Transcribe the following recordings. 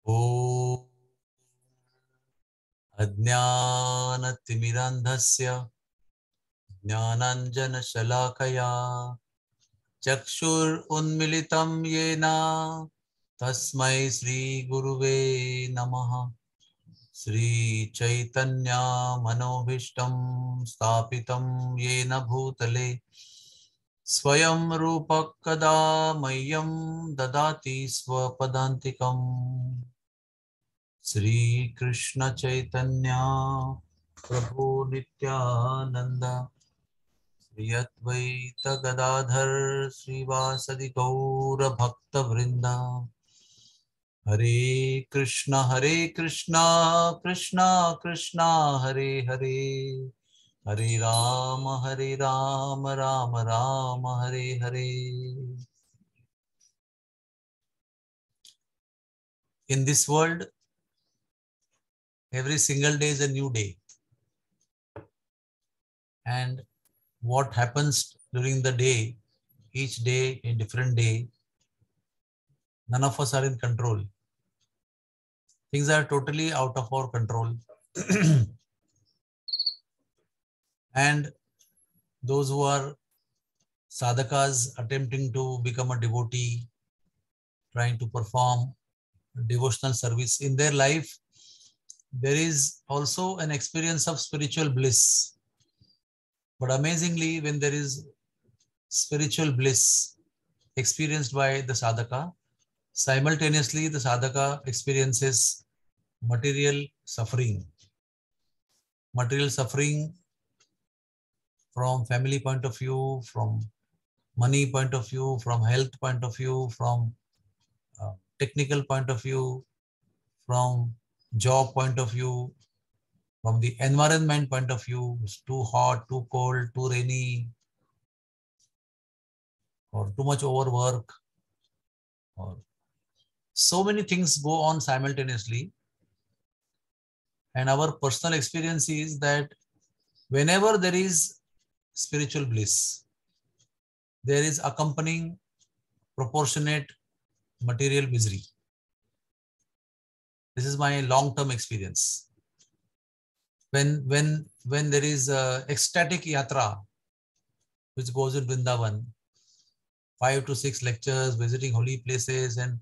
ॐ अज्ञानतिमिरान्धस्य ज्ञानाञ्जनशलाकया चक्षुरुन्मिलितं येन तस्मै श्रीगुरुवे नमः। श्रीचैतन्य मनोभीष्टं स्थापितं येन भूतले स्वयं रूपः कदा मह्यं ददाति स्वपदान्तिकम्। श्री कृष्ण चैतन्य प्रभु नित्यानंद श्री अद्वैत गदाधर श्रीवासदि गौर भक्त वृंदा। हरे कृष्णा कृष्णा कृष्णा हरे हरे, हरे Ram Ram Ram Hare Hare. In this world, every single day is a new day, and what happens during the day, each day a different day, none of us are in control. Things are totally out of our control. And those who are sadhakas attempting to become a devotee, trying to perform devotional service in their life, there is also an experience of spiritual bliss. But amazingly, when there is spiritual bliss experienced by the sadhaka, simultaneously the sadhaka experiences material suffering. Material suffering from family point of view, from money point of view, from health point of view, from technical point of view, from job point of view, from the environment point of view. It's too hot, too cold, too rainy, or too much overwork, or so many things go on simultaneously. And our personal experience is that whenever there is spiritual bliss, there is accompanying proportionate material misery. This is my long-term experience. When there is ecstatic yatra, which goes in Vrindavan, 5 to 6 lectures, visiting holy places, and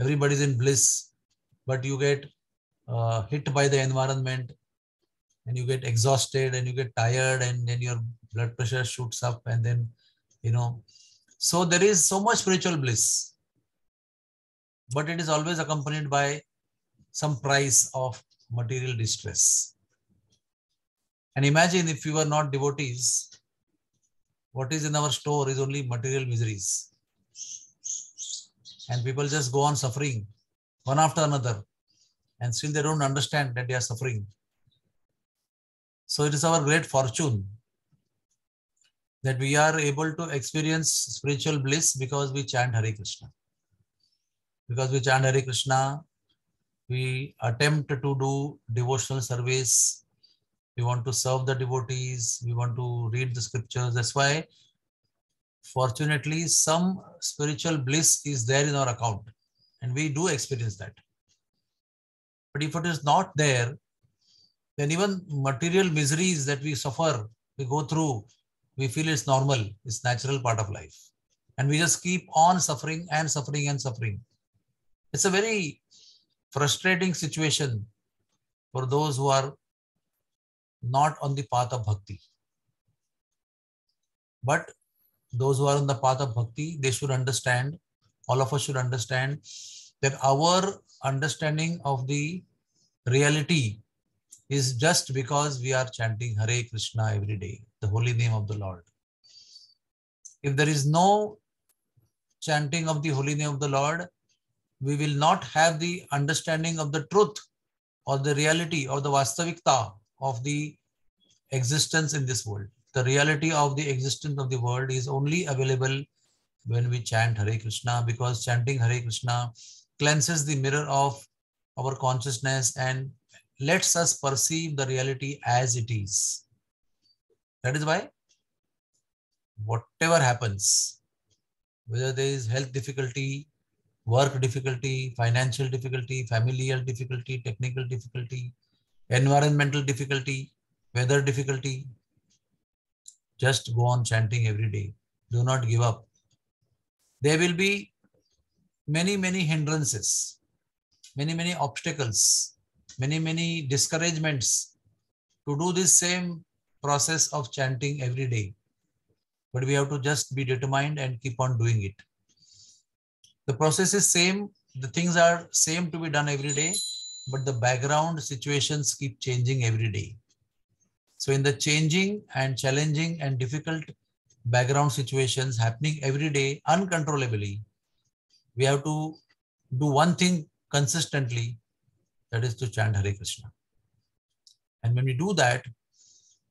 everybody's in bliss, but you get hit by the environment, and you get exhausted, and you get tired, and then your blood pressure shoots up, and then, so there is so much spiritual bliss, but it is always accompanied by some price of material distress. And imagine if we were not devotees, what is in our store is only material miseries. And people just go on suffering one after another, and still they don't understand that they are suffering. So it is our great fortune that we are able to experience spiritual bliss because we chant Hare Krishna. Because we chant Hare Krishna, we attempt to do devotional service. We want to serve the devotees. We want to read the scriptures. That's why, fortunately, some spiritual bliss is there in our account, and we do experience that. But if it is not there, then even material miseries that we suffer, we go through, we feel it's normal, it's natural part of life. And we just keep on suffering and suffering and suffering. It's a very frustrating situation for those who are not on the path of bhakti. But those who are on the path of bhakti, they should understand, all of us should understand that our understanding of the reality is just because we are chanting Hare Krishna every day, the holy name of the Lord. If there is no chanting of the holy name of the Lord, we will not have the understanding of the truth or the reality or the vastavikta of the existence in this world. The reality of the existence of the world is only available when we chant Hare Krishna, because chanting Hare Krishna cleanses the mirror of our consciousness and lets us perceive the reality as it is. That is why whatever happens, whether there is health difficulty, work difficulty, financial difficulty, familial difficulty, technical difficulty, environmental difficulty, weather difficulty. Just go on chanting every day. Do not give up. There will be many hindrances, many obstacles, many discouragements to do this same process of chanting every day. But we have to just be determined and keep on doing it. The process is same. The things are same to be done every day, but the background situations keep changing every day. So in the changing and challenging and difficult background situations happening every day uncontrollably, we have to do one thing consistently, that is to chant Hare Krishna. And when we do that,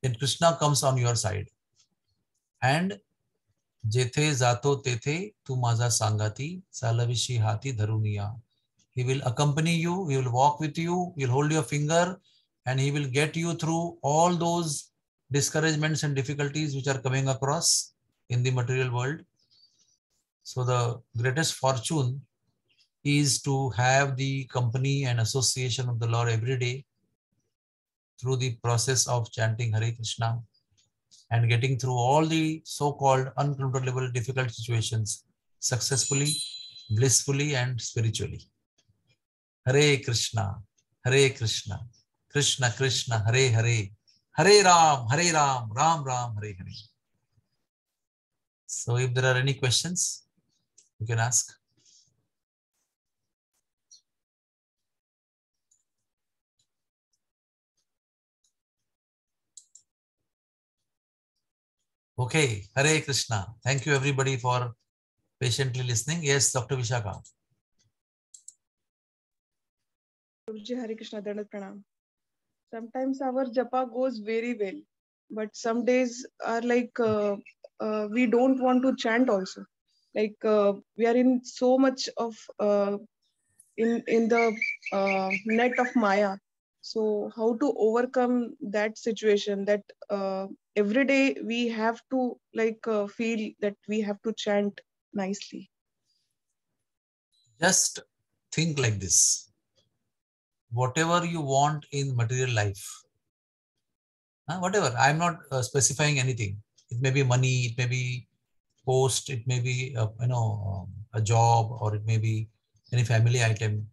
then Krishna comes on your side. And Jethe Zato Tethe Tu Maza Sangati Salavishi Hati Dharuniya. He will accompany you, he will walk with you, he will hold your finger, and he will get you through all those discouragements and difficulties which are coming across in the material world. So the greatest fortune is to have the company and association of the Lord every day through the process of chanting Hare Krishna and getting through all the so-called uncontrollable difficult situations successfully, blissfully, and spiritually. Hare Krishna, Krishna Krishna, Hare Hare, Hare Ram, Ram Ram, Hare Hare. So if there are any questions, you can ask. Okay, Hare Krishna. Thank you everybody for patiently listening. Yes, Dr. Vishaka. Hare Krishna, Dandavat Pranam. Sometimes our japa goes very well, but some days are like we don't want to chant also. Like we are in so much of in the net of Maya. So how to overcome that situation? That every day we have to like feel that we have to chant nicely. Just think like this. Whatever you want in material life, whatever, I'm not specifying anything. It may be money, it may be post, it may be a job, or it may be any family item.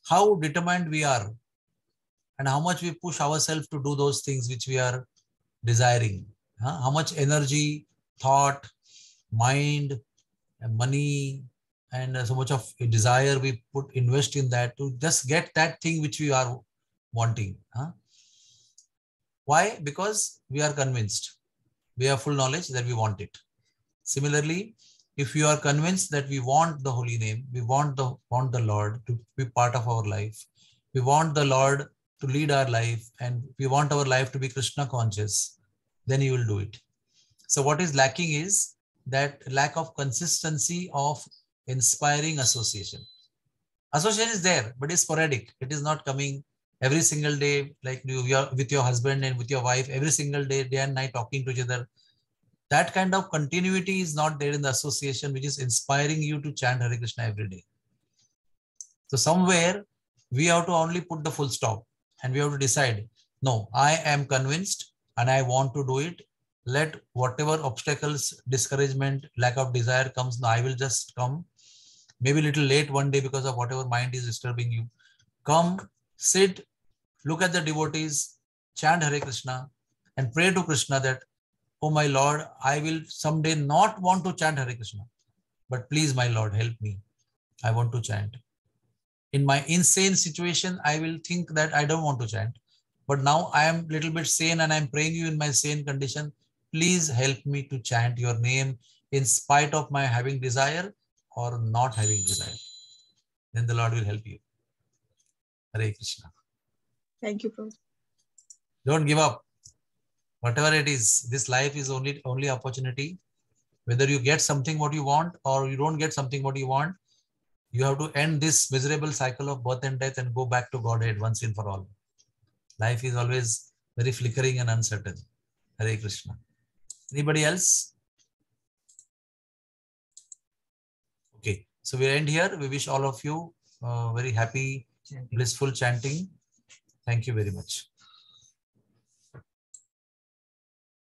How determined we are and how much we push ourselves to do those things which we are desiring. How much energy, thought, mind, and money, and so much of desire we invest in that to just get that thing which we are wanting. Why? Because we are convinced. We have full knowledge that we want it. Similarly, if you are convinced that we want the holy name, we want the Lord to be part of our life, we want the Lord to lead our life, and we want our life to be Krishna conscious, then you will do it. So what is lacking is that lack of consistency of inspiring association. Association is there, but it's sporadic. It is not coming every single day, like you are with your husband and with your wife, every single day and night talking to each other. That kind of continuity is not there in the association, which is inspiring you to chant Hare Krishna every day. So somewhere we have to only put the full stop and we have to decide, no, I am convinced and I want to do it. Let whatever obstacles, discouragement, lack of desire comes, no, I will just come. Maybe a little late one day because of whatever mind is disturbing you. Come, sit, look at the devotees, chant Hare Krishna and pray to Krishna that, oh my Lord, I will someday not want to chant Hare Krishna, but please, my Lord, help me. I want to chant. In my insane situation, I will think that I don't want to chant, but now I am a little bit sane and I'm praying you in my sane condition. Please help me to chant your name in spite of my having desire or not having desire. Then the Lord will help you. Hare Krishna. Thank you, Prabhu. Don't give up. Whatever it is, this life is only opportunity. Whether you get something what you want or you don't get something what you want, you have to end this miserable cycle of birth and death and go back to Godhead once and for all. Life is always very flickering and uncertain. Hare Krishna. Anybody else? Okay. So we end here. We wish all of you very happy, blissful chanting. Thank you very much.